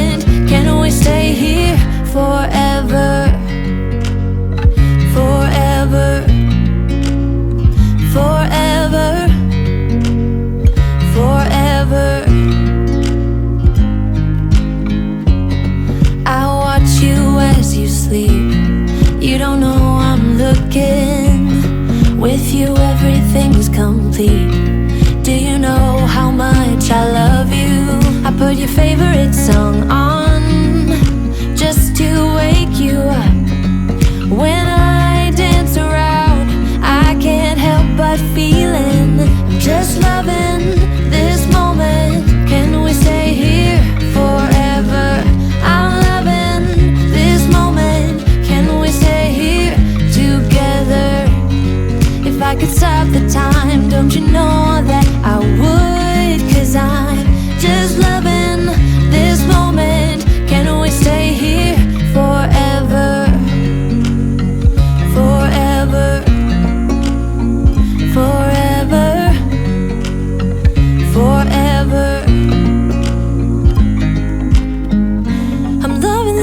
moment. Can we stay here forever? Forever. Forever. Forever. I watch you as you sleep. You don't know I'm looking. With you everything's complete. Do you know how much I love you? I put your favorite song on just to wake you up. When I dance around, I can't help but feeling I'm just loving this moment. Can we stay here forever? I'm loving this moment. Can we stay here together? If I could stop the time, don't you know that I would? 'Cause I'm just loving this moment.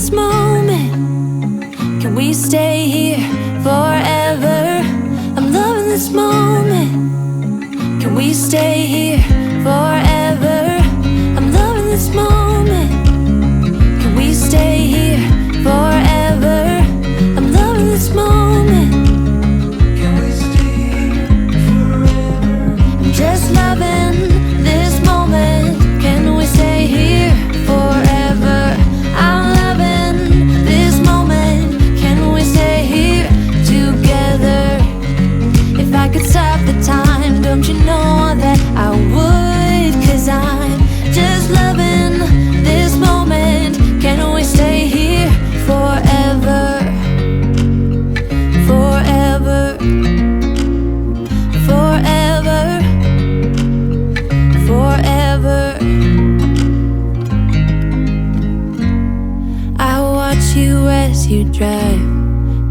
this moment. Can we stay here forever? I'm loving this moment. Can we stay here forever? I'm loving this moment. Can we stay here forever? I'm loving this moment. Can we stay here forever? I'm just loving this moment. Can we stay here forever? I'm loving this moment. Can we stay here together? If I could stop the time, don't you know that I would? 'Cause I'm just loving this moment. Can we stay here forever? Forever. Forever. Forever. I watch you as you drive.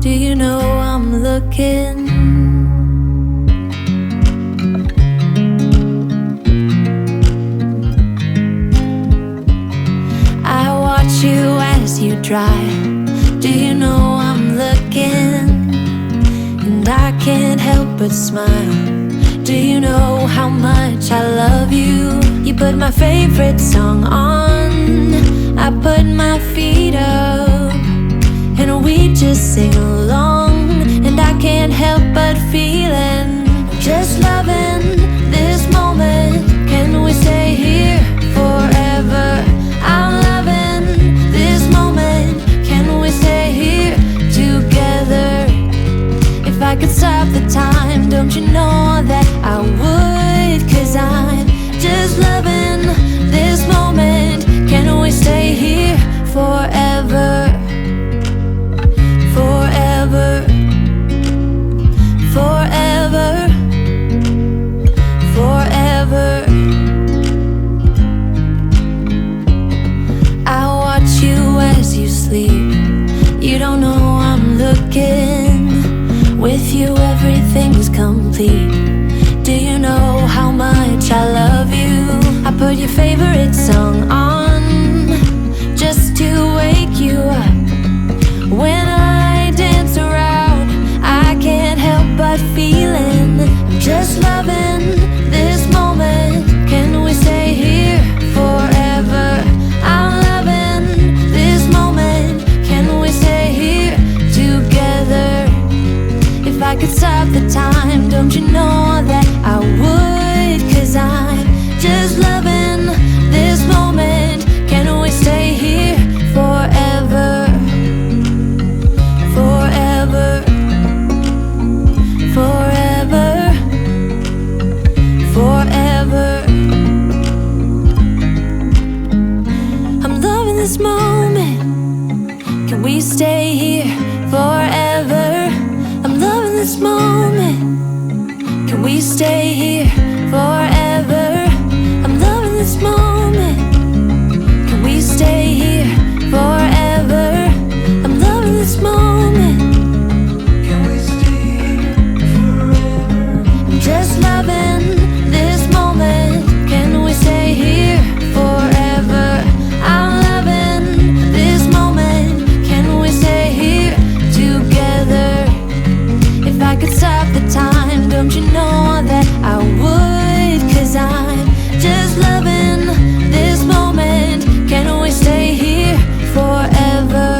Do you know I'm looking? I watch you as you drive. Do you know I'm looking? And I can't help but smile. Do you know how much I love you? You put my favorite song on. I put my feet up, and we just sing along. And I can't help but feeling just loving this moment. Can we stay here forever? I'm loving this moment. Can we stay here together? If I could stop the time, don't you know that I would? 'Cause I'm just loving this moment. Can we stay here forever? Forever. Forever. Forever. I watch you as you sleep. You don't know I'm looking. With you everything's complete. Do you know how much I love you? I put your favorite song on just to wake you up. When I dance around, I can't help but feeling I'm just loving this moment. Can we stay here forever? I'm loving this moment. Can we stay here together? If I could stop the time, don't you know that I would? 'Cause I'm just loving this moment. Can we stay here forever? Forever. Forever. Forever. I'm loving this moment. Can we stay here forever? I'm loving this moment. Can we stay here forever? I'm loving this moment. Can we stay here forever? I'm loving this moment. Can we stay here forever? I'm just loving this moment. Can we stay here forever? I'm loving this moment. Can we stay here together? If I could stop the time, don't you know that I would? 'Cause I'm just loving this moment. Can we stay here forever?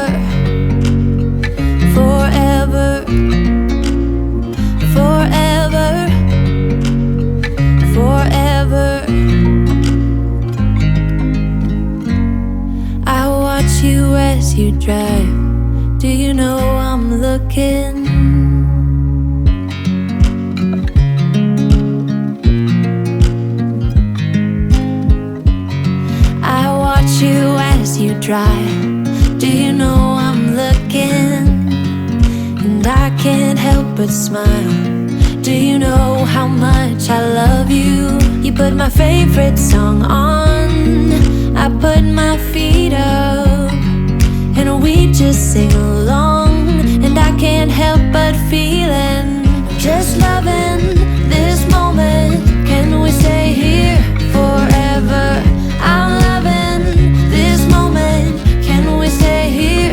Forever. Forever. Forever. I watch you as you drive. Do you know I'm looking? You as you drive. Do you know I'm looking? And I can't help but smile. Do you know how much I love you? You put my favorite song on. I put my feet up, and we just sing along. And I can't help but feeling just loving this moment. Can we stay here forever? I'm loving this moment. Can we stay here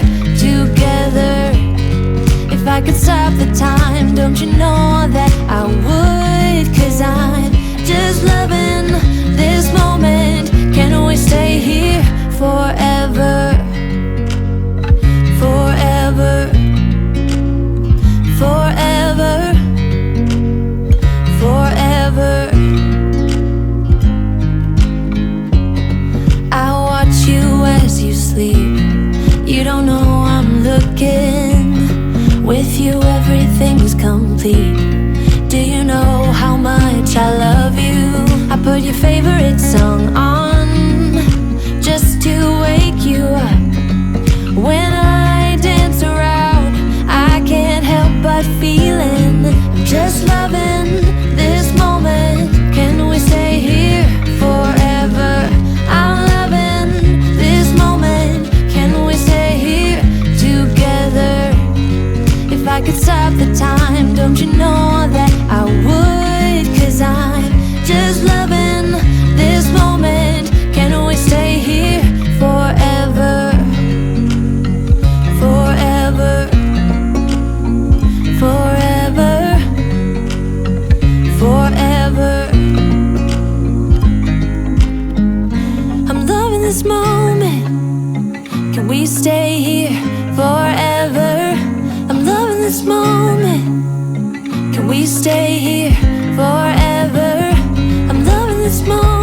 with you everything is complete. Do you know how much I love you? I put your favorite song on just to wake you up. When I dance around, I can't help but feeling I'm just loving this moment. Can we stay here forever? I'm loving this moment. Can we stay here together? If I could stop the time, don't you know that I would? 'Cause I'm just loving this moment. Can we stay here forever? Forever. Forever. Forever. I'm loving this moment. Can we stay here forever? I'm loving this moment. Can we stay here forever? I'm loving this moment.